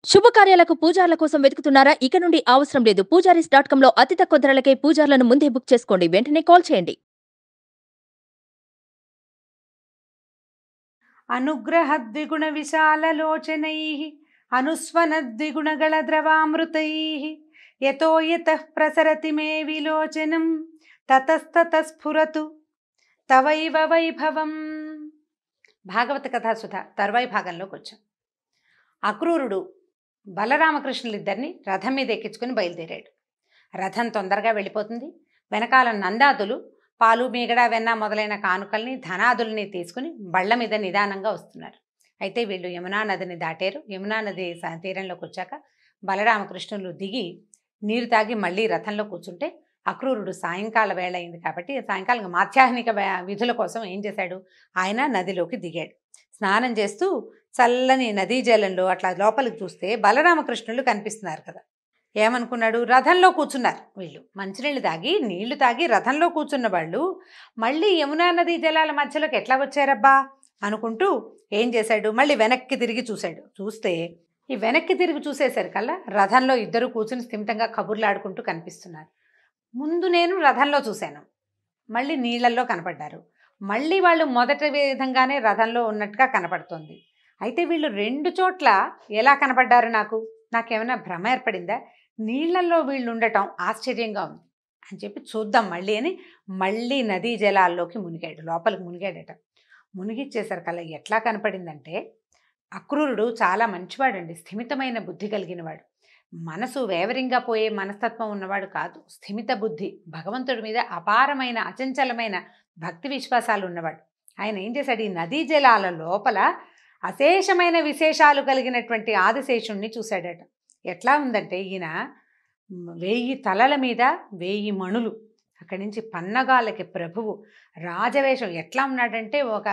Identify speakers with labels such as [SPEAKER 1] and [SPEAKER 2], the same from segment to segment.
[SPEAKER 1] శుభకార్యాలకు పూజార్ల కోసం వెతుకుతున్నారా? ఇక నుండి అవసరం లేదు. పూజారీస్.com లో అతి తక్కువ ధరలకే పూజార్లను ముందే బుక్ చేసుకోండి. వెంటనే కాల్ చేయండి.
[SPEAKER 2] అనుగ్రహద్విగుణ విశాలలోచనైః అనుస్వనద్విగుణగళద్రవామృతైః యతో యతః ప్రసరతి మే విలోచనం తతస్తతః స్ఫురతు తవైవ వైభవం. భాగవత కథాసుధ తర్వాయి భాగంలోకి వచ్చాం. అక్రూరుడు బలరామకృష్ణులిద్దరిని రథం మీద ఎక్కించుకుని బయలుదేరాడు. రథం తొందరగా వెళ్ళిపోతుంది. వెనకాల నందాదులు పాలు మీగడ వెన్న మొదలైన కానుకల్ని ధనాదుల్ని తీసుకుని బళ్ళ మీద నిదానంగా వస్తున్నారు. అయితే వీళ్ళు యమునా నదిని దాటారు. యమునా నది తీరంలోకి వచ్చాక బలరామకృష్ణులు దిగి నీరు తాగి మళ్ళీ రథంలో కూర్చుంటే అక్రూరుడు సాయంకాల వేళ అయింది కాబట్టి సాయంకాలం మాధ్యాహ్నిక విధుల కోసం ఏం చేశాడు, ఆయన నదిలోకి దిగాడు. స్నానం చేస్తూ చల్లని నదీ జలంలో అట్లా లోపలికి చూస్తే బలరామకృష్ణులు కనిపిస్తున్నారు కదా. ఏమనుకున్నాడు, రథంలో కూర్చున్నారు వీళ్ళు. మంచినీళ్ళు తాగి నీళ్లు తాగి రథంలో కూర్చున్న వాళ్ళు మళ్ళీ యమునా నదీ జలాల మధ్యలోకి ఎట్లా వచ్చారబ్బా అనుకుంటూ ఏం చేశాడు, మళ్ళీ వెనక్కి తిరిగి చూశాడు. చూస్తే ఈ వెనక్కి తిరిగి చూసేసరికల్లా రథంలో ఇద్దరు కూర్చుని స్థిమితంగా కబుర్లాడుకుంటూ కనిపిస్తున్నారు. ముందు నేను రథంలో చూశాను, మళ్ళీ నీళ్లలో కనపడ్డారు. మళ్ళీ వాళ్ళు మొదటి విధంగానే రథంలో ఉన్నట్టుగా కనపడుతోంది. అయితే వీళ్ళు రెండు చోట్ల ఎలా కనపడ్డారు, నాకేమైనా భ్రమ ఏర్పడిందా, నీళ్లలో వీళ్ళు ఉండటం ఆశ్చర్యంగా ఉంది అని చెప్పి చూద్దాం మళ్ళీ అని మళ్ళీ నదీ జలాల్లోకి మునిగాడు. లోపలికి మునిగాడట. మునిగిచ్చేసరికల్లా ఎట్లా కనపడిందంటే, అక్రూరుడు చాలా మంచివాడండి, స్థిమితమైన బుద్ధి కలిగినవాడు. మనసు వేవరింగా పోయే మనస్తత్వం ఉన్నవాడు కాదు, స్థిమిత బుద్ధి, భగవంతుడి మీద అపారమైన అచంచలమైన భక్తి విశ్వాసాలు ఉన్నవాడు. ఆయన ఏం చేశాడు, ఈ నదీ జలాల లోపల అశేషమైన విశేషాలు కలిగినటువంటి ఆదిశేషుణ్ణి చూశాడట. ఎట్లా ఉందంటే, ఈయన 1000 తలల మీద 1000 మణులు, అక్కడి నుంచి పన్నగాలకి ప్రభువు, రాజవేషం. ఎట్లా ఉన్నాడంటే ఒక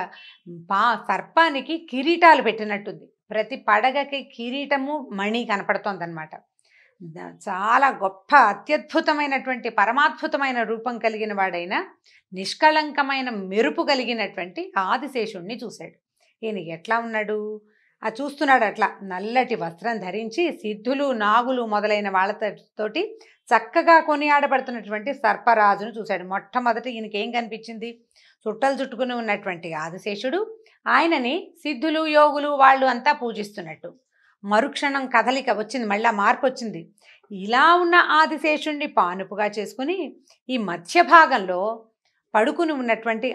[SPEAKER 2] సర్పానికి కిరీటాలు పెట్టినట్టుంది. ప్రతి పడగకి కిరీటము మణి కనపడుతోందనమాట. చాలా గొప్ప అత్యద్భుతమైనటువంటి పరమాద్భుతమైన రూపం కలిగిన వాడైన నిష్కళంకమైన మెరుపు కలిగినటువంటి ఆదిశేషుణ్ణి చూశాడు. ఈయన ఎట్లా ఉన్నాడు, చూస్తున్నాడు అట్లా నల్లటి వస్త్రం ధరించి సిద్ధులు నాగులు మొదలైన వాళ్ళతోటి చక్కగా కొనియాడబడుతున్నటువంటి సర్పరాజును చూశాడు. మొట్టమొదటి ఈయనకేం కనిపించింది, చుట్టలు చుట్టుకుని ఉన్నటువంటి ఆదిశేషుడు ఆయనని సిద్ధులు యోగులు వాళ్ళు అంతా పూజిస్తున్నట్టు. మరుక్షణం కదలిక వచ్చింది, మళ్ళా మార్పు వచ్చింది. ఇలా ఉన్న ఆదిశేషుణ్ణి పానుపుగా చేసుకుని ఈ మధ్య భాగంలో పడుకుని ఉన్నటువంటి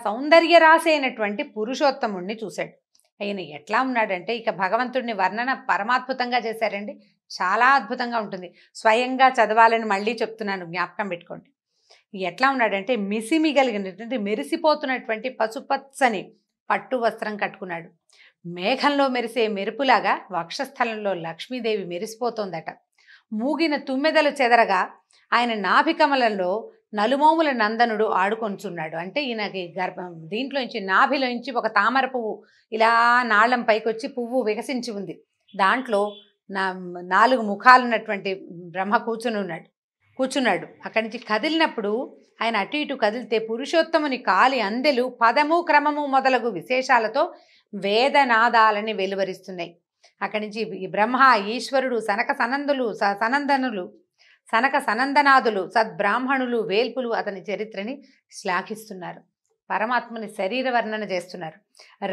[SPEAKER 2] సౌందర్య రాశి అయినటువంటి పురుషోత్తముణ్ణి చూశాడు. ఆయన ఎట్లా ఉన్నాడంటే, ఇక భగవంతుడిని వర్ణన పరమాద్భుతంగా చేశారండి, చాలా అద్భుతంగా ఉంటుంది. స్వయంగా చదవాలని మళ్ళీ చెప్తున్నాను, జ్ఞాపకం పెట్టుకోండి. ఎట్లా ఉన్నాడంటే, మిసిమి కలిగినటువంటి మెరిసిపోతున్నటువంటి పసుపచ్చని పట్టు వస్త్రం కట్టుకున్నాడు. మేఘంలో మెరిసే మెరుపులాగా వక్షస్థలంలో లక్ష్మీదేవి మెరిసిపోతోందట. మూగిన తుమ్మెదలు చెదరగా ఆయన నాభికమలంలో నలుమోముల నందనుడు ఆడుకొంచున్నాడు. అంటే ఈయనకి దీంట్లోంచి నాభిలోంచి ఒక తామర పువ్వు ఇలా నాళం పైకి వచ్చి పువ్వు వికసించి ఉంది. దాంట్లో 4 ముఖాలున్నటువంటి బ్రహ్మ కూర్చున్నాడు. అక్కడి నుంచి కదిలినప్పుడు ఆయన అటు ఇటు కదిలితే పురుషోత్తముని కాలి అందెలు పదము క్రమము మొదలగు విశేషాలతో వేదనాదాలని వెలువరిస్తున్నాయి. అక్కడి నుంచి ఈ బ్రహ్మ ఈశ్వరుడు సనక సనందనాదులు సద్బ్రాహ్మణులు వేల్పులు అతని చరిత్రని శ్లాఘిస్తున్నారు. పరమాత్మని శరీర వర్ణన చేస్తున్నారు.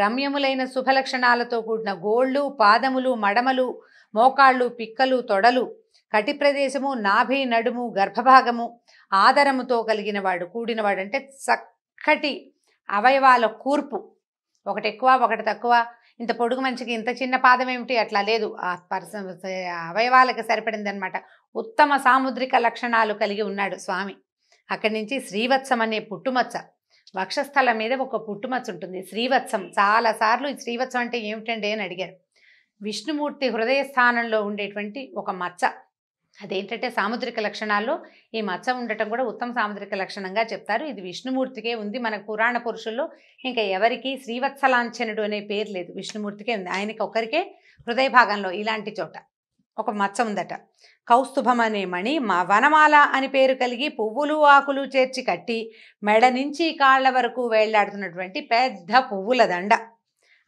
[SPEAKER 2] రమ్యములైన శుభలక్షణాలతో కూడిన గోళ్ళు, పాదములు, మడమలు, మోకాళ్ళు, పిక్కలు, తొడలు, కటి ప్రదేశము, నాభి, నడుము, గర్భభాగము ఆదరముతో కూడినవాడు. అంటే చక్కటి అవయవాల కూర్పు, ఒకటి ఎక్కువ ఒకటి తక్కువ, ఇంత పొడుగు మనిషికి ఇంత చిన్న పాదం ఏమిటి అట్లా లేదు, ఆ అవయవాలకు సరిపడిందనమాట. ఉత్తమ సాముద్రిక లక్షణాలు కలిగి ఉన్నాడు స్వామి. అక్కడి నుంచి శ్రీవత్సం అనే పుట్టుమచ్చ, వక్షస్థలం మీద ఒక పుట్టుమచ్చ ఉంటుంది, శ్రీవత్సం. చాలాసార్లు ఈ శ్రీవత్సం అంటే ఏమిటండి అని అడిగారు. విష్ణుమూర్తి హృదయ స్థానంలో ఉండేటువంటి ఒక మచ్చ. అదేంటంటే సాముద్రిక లక్షణాల్లో ఈ మచ్చ ఉండటం కూడా ఉత్తమ సాముద్రిక లక్షణంగా చెప్తారు. ఇది విష్ణుమూర్తికే ఉంది, మన పురాణ పురుషుల్లో ఇంకా ఎవరికి శ్రీవత్సలాంఛనుడు అనే పేరు లేదు, విష్ణుమూర్తికే ఉంది. ఆయనకి ఒక్కరికే హృదయ భాగంలో ఇలాంటి చోట ఒక మచ్చ ఉందట. కౌస్తుభం అనే మణి వనమాల అని పేరు కలిగి పువ్వులు ఆకులు చేర్చి కట్టి మెడ నుంచి కాళ్ళ వరకు వేళ్లాడుతున్నటువంటి పెద్ద పువ్వుల దండ.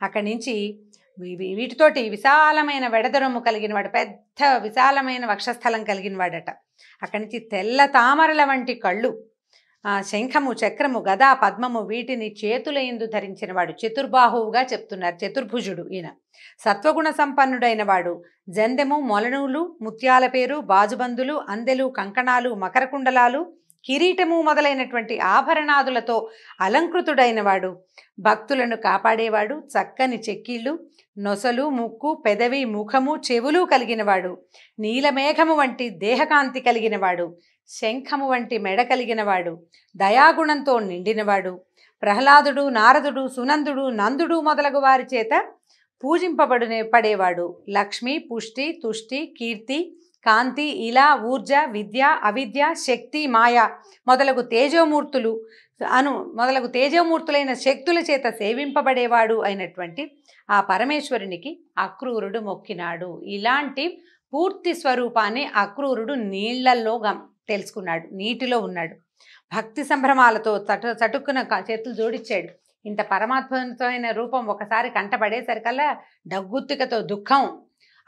[SPEAKER 2] అక్కడి నుంచి వీటితోటి విశాలమైన వెడదరొమ్ము కలిగిన వాడు, పెద్ద విశాలమైన వక్షస్థలం కలిగిన వాడట. అక్కడి నుంచి తెల్ల తామరల వంటి కళ్ళు, శంఖము, చక్రము, గదా, పద్మము వీటిని చేతుల యందు ధరించిన వాడు. చతుర్బాహువుగా చెప్తున్నారు, చతుర్భుజుడు ఈయన. సత్వగుణ సంపన్నుడైన వాడు. జందెము, మొలనూలు, ముత్యాల పేరు, బాజుబందులు, అందెలు, కంకణాలు, మకరకుండలాలు, కిరీటము మొదలైనటువంటి ఆభరణాదులతో అలంకృతుడైన వాడు. భక్తులను కాపాడేవాడు. చక్కని చెక్కిళ్ళు, నొసలు, ముక్కు, పెదవి, ముఖము, చెవులు కలిగినవాడు. నీలమేఘము వంటి దేహకాంతి కలిగినవాడు. శంఖము వంటి మెడ కలిగినవాడు. దయాగుణంతో నిండినవాడు. ప్రహ్లాదుడు, నారదుడు, సునందుడు, నందుడు మొదలగు వారి చేత పడేవాడు. లక్ష్మి, పుష్టి, తుష్టి, కీర్తి, కాంతి, ఇలా, ఊర్జ, విద్య, అవిద్య, శక్తి, మాయ మొదలగు తేజోమూర్తులైన శక్తుల చేత సేవింపబడేవాడు అయినటువంటి ఆ పరమేశ్వరునికి అక్రూరుడు మొక్కినాడు. ఇలాంటి పూర్తి స్వరూపాన్ని అక్రూరుడు నీళ్లలో తెలుసుకున్నాడు, నీటిలో ఉన్నాడు. భక్తి సంభ్రమాలతో చటుక్కున చేతులు జోడించాడు. ఇంత పరమాత్మమైన రూపం ఒకసారి కంటపడేసరికల్లా డగ్గుత్తికతో దుఃఖం,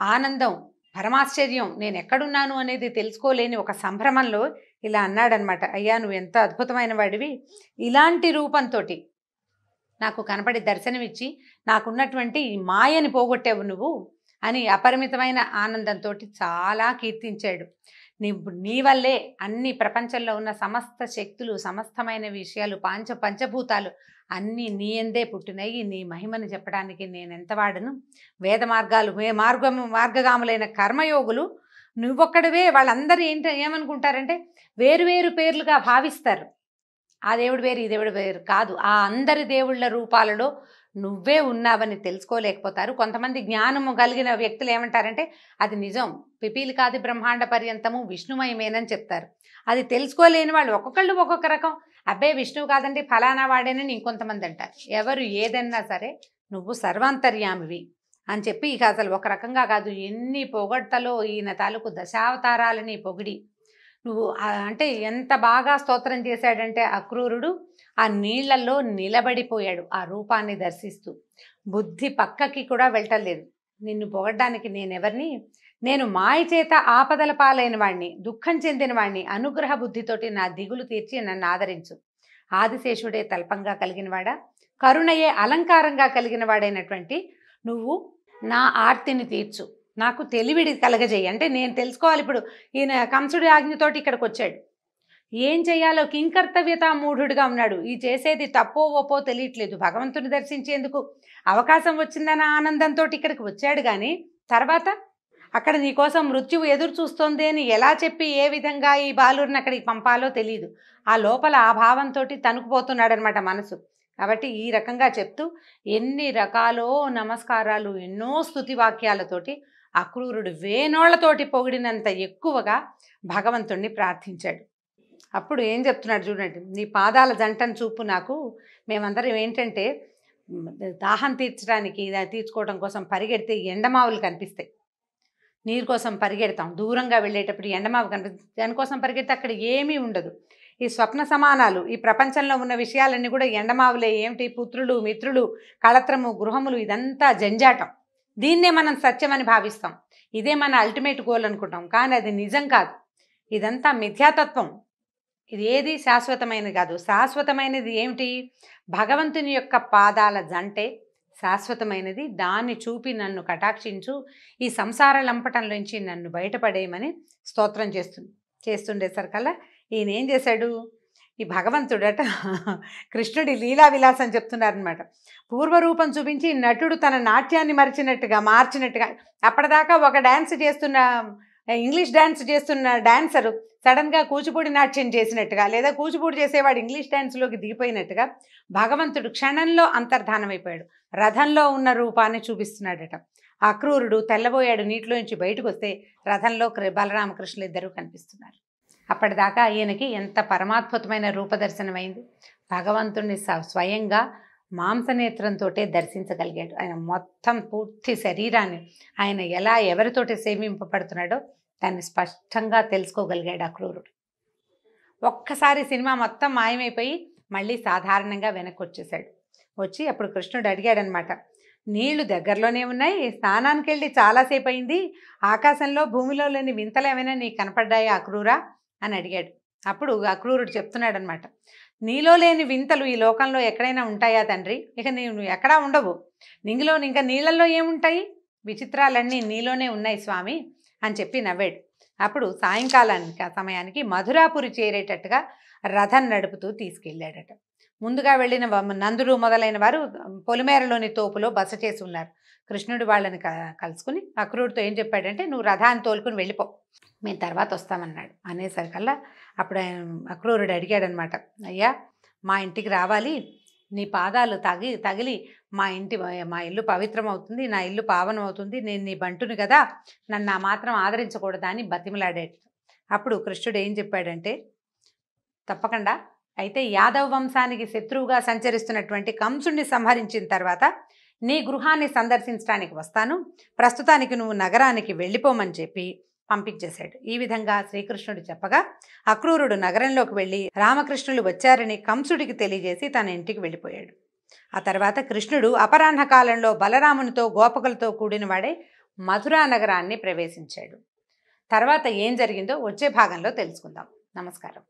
[SPEAKER 2] ఆనందం, పరమాశ్చర్యం, నేను ఎక్కడున్నాను అనేది తెలుసుకోలేని ఒక సంభ్రమంలో ఇలా అన్నాడనమాట. అయ్యా, నువ్వు ఎంత అద్భుతమైన వాడివి, ఇలాంటి రూపంతో నాకు కనపడి దర్శనమిచ్చి నాకున్నటువంటి ఈ మాయని పోగొట్టావు నువ్వు అని అపరిమితమైన ఆనందంతో చాలా కీర్తించాడు. నీ వల్లే అన్ని ప్రపంచంలో ఉన్న సమస్త శక్తులు, సమస్తమైన విషయాలు, పంచభూతాలు అన్నీ నీ ఎందే పుట్టినాయి. నీ మహిమని చెప్పడానికి నేనెంత వాడను. వేద మార్గగాములైన కర్మయోగులు నువ్వొక్కడవే. వాళ్ళందరూ ఏమనుకుంటారంటే వేరువేరు పేర్లుగా భావిస్తారు. ఆ దేవుడు వేరు, ఈ దేవుడు వేరు కాదు. ఆ అందరి దేవుళ్ళ రూపాలలో నువ్వే ఉన్నావని తెలుసుకోలేకపోతారు. కొంతమంది జ్ఞానము కలిగిన వ్యక్తులు ఏమంటారంటే అది నిజం, పిపీలికాది బ్రహ్మాండ పర్యంతము విష్ణుమయమేనని చెప్తారు. అది తెలుసుకోలేని వాళ్ళు ఒక్కొక్కళ్ళు ఒక్కొక్క రకం. అబ్బే విష్ణువు కాదండి ఫలానా వాడేనని ఇంకొంతమంది అంటారు. ఎవరు ఏదన్నా సరే నువ్వు సర్వాంతర్యామివి అని చెప్పి ఇక అసలు ఒక రకంగా కాదు, ఎన్ని పొగడ్తలో ఈయన తాలూకు దశావతారాలని పొగిడి నువ్వు అంటే ఎంత బాగా స్తోత్రం చేశాడంటే అక్రూరుడు ఆ నీళ్లలో నిలబడిపోయాడు ఆ రూపాన్ని దర్శిస్తూ. బుద్ధి పక్కకి కూడా వెళ్ళలేదు. నిన్ను పొగడ్డానికి నేనెవరిని, నేను మాయ చేత ఆపదల పాలైన వాణ్ణి, దుఃఖం చెందిన వాణ్ణి, అనుగ్రహ బుద్ధితోటి నా దిగులు తీర్చి నన్ను ఆదరించు. ఆదిశేషుడే తల్పంగా కలిగినవాడా, కరుణయే అలంకారంగా కలిగిన వాడైనటువంటి నువ్వు నా ఆర్తిని తీర్చు, నాకు తెలివిడి కలగజేయి. అంటే నేను తెలుసుకోవాలి. ఇప్పుడు ఈయన కంసుడి ఆజ్ఞతోటి ఇక్కడికి వచ్చాడు. ఏం చేయాలో కింకర్తవ్యత మూఢుడిగా ఉన్నాడు. ఈ చేసేది తప్పో ఒప్పో తెలియట్లేదు. భగవంతుని దర్శించేందుకు అవకాశం వచ్చిందన్న ఆనందంతో ఇక్కడికి వచ్చాడు. కానీ తర్వాత అక్కడ నీకోసం మృత్యువు ఎదురు చూస్తోంది అని ఎలా చెప్పి ఏ విధంగా ఈ బాలుడిని అక్కడికి పంపాలో తెలియదు. ఆ లోపల ఆ భావంతో తనుకుపోతున్నాడు అనమాట మనసు. కాబట్టి ఈ రకంగా చెప్తూ ఎన్ని రకాలో నమస్కారాలు, ఎన్నో స్తుతి వాక్యాలతోటి అక్రూరుడు వేనోళ్లతోటి పొగిడినంత ఎక్కువగా భగవంతుణ్ణి ప్రార్థించాడు. అప్పుడు ఏం చెప్తున్నాడు చూడండి. నీ పాదాల జంటను చూపు నాకు. మేమందరం ఏంటంటే దాహం తీర్చుకోవడం కోసం పరిగెడితే ఎండమావులు కనిపిస్తాయి. నీరు కోసం పరిగెడతాం, దూరంగా వెళ్ళేటప్పుడు ఎండమావు కనిపిస్తుంది. దానికోసం పరిగెడితే అక్కడ ఏమీ ఉండదు. ఈ స్వప్న సమానాలు, ఈ ప్రపంచంలో ఉన్న విషయాలన్నీ కూడా ఎండమావులే. ఏమిటి, పుత్రులు, మిత్రులు, కళత్రము, గృహములు, ఇదంతా జంజాటం. దీన్నే మనం సత్యమని భావిస్తాం. ఇదే మన అల్టిమేట్ గోల్ అనుకుంటాం. కానీ అది నిజం కాదు. ఇదంతా మిథ్యాతత్వం. ఇది ఏది శాశ్వతమైనది కాదు. శాశ్వతమైనది ఏమిటి? భగవంతుని యొక్క పాదాల జంటే శాశ్వతమైనది. దాన్ని చూపి నన్ను కటాక్షించు, ఈ సంసార లంపటంలోంచి నన్ను బయటపడేయమని స్తోత్రం చేస్తుండేసరికల్లా ఈయన ఏం చేశాడు, ఈ భగవంతుడట కృష్ణుడి లీలా విలాసం చెప్తున్నారనమాట. పూర్వరూపం చూపించి నటుడు తన నాట్యాన్ని మార్చినట్టుగా అప్పటిదాకా ఒక డ్యాన్స్ చేస్తున్న, ఇంగ్లీష్ డ్యాన్స్ చేస్తున్న డాన్సరు సడన్గా కూచిపూడి నాట్యం చేసినట్టుగా, లేదా కూచిపూడి చేసేవాడు ఇంగ్లీష్ డ్యాన్స్లోకి దిగిపోయినట్టుగా భగవంతుడు క్షణంలో అంతర్ధానమైపోయాడు. రథంలో ఉన్న రూపాన్ని చూపిస్తున్నాడట. అక్రూరుడు తెల్లబోయాడు. నీటిలోంచి బయటకు వస్తే రథంలో బలరామకృష్ణులు ఇద్దరూ కనిపిస్తున్నారు. అప్పటిదాకా ఈయనకి ఎంత పరమాద్భుతమైన రూపదర్శనమైంది. భగవంతుడిని స్వయంగా మాంసనేత్రంతో దర్శించగలిగాడు. ఆయన మొత్తం పూర్తి శరీరాన్ని ఆయన ఎలా ఎవరితోటి సేవింపబడుతున్నాడో దాన్ని స్పష్టంగా తెలుసుకోగలిగాడు అక్రూరుడు. ఒక్కసారి సినిమా మొత్తం మాయమైపోయి మళ్ళీ సాధారణంగా వెనక్కి వచ్చేసాడు. వచ్చి అప్పుడు కృష్ణుడు అడిగాడనమాట, నీళ్లు దగ్గరలోనే ఉన్నాయి, స్నానానికి వెళ్ళి చాలాసేపు అయింది, ఆకాశంలో భూమిలో లేని వింతలు ఏమైనా నీకు కనపడ్డాయా అక్రూరా అని అడిగాడు. అప్పుడు అక్రూరుడు చెప్తున్నాడు అనమాట, నీలో లేని వింతలు ఈ లోకంలో ఎక్కడైనా ఉంటాయా తండ్రి? ఇక నీవు ఎక్కడా ఉండవు, ఇంకా నీళ్ళల్లో ఏముంటాయి, విచిత్రాలన్నీ నీలోనే ఉన్నాయి స్వామి అని చెప్పి నవ్వాడు. అప్పుడు సాయంకాలానికి ఆ సమయానికి మధురాపురి చేరేటట్టుగా రథం నడుపుతూ తీసుకెళ్ళాడట. ముందుగా వెళ్ళిన నందుడు మొదలైన వారు పొలిమేరలోని తోపులో బస చేసి ఉన్నారు. కృష్ణుడు వాళ్ళని కలుసుకుని అక్రూరుడితో ఏం చెప్పాడంటే, నువ్వు రథాన్ని తోలుకుని వెళ్ళిపో, మేము తర్వాత వస్తామన్నాడు. అనేసరికల్లా అప్పుడు అక్రూరుడు అడిగాడనమాట, అయ్యా మా ఇంటికి రావాలి, నీ పాదాలు తగిలి మా ఇల్లు పవిత్రం అవుతుంది, నా ఇల్లు పావనం అవుతుంది, నేను నీ బంటుని కదా, నన్ను ఆ మాత్రం ఆదరించకూడదా అని బతిమలాడాడు. అప్పుడు కృష్ణుడు ఏం చెప్పాడంటే, తప్పకుండా, అయితే యాదవ వంశానికి శత్రువుగా సంచరిస్తున్నటువంటి కంసుడిని సంహరించిన తర్వాత నీ గృహాన్ని సందర్శించడానికి వస్తాను, ప్రస్తుతానికి నువ్వు నగరానికి వెళ్ళిపోమని చెప్పి పంపించేశాడు. ఈ విధంగా శ్రీకృష్ణుడు చెప్పగా అక్రూరుడు నగరంలోకి వెళ్ళి రామకృష్ణులు వచ్చారని కంసుడికి తెలియజేసి తన ఇంటికి వెళ్ళిపోయాడు. ఆ తర్వాత కృష్ణుడు అపరాహ్న కాలంలో బలరామునితో గోపకులతో కూడిన వాడే మధురా నగరాన్ని ప్రవేశించాడు. తర్వాత ఏం జరిగిందో వచ్చే భాగంలో తెలుసుకుందాం. నమస్కారం.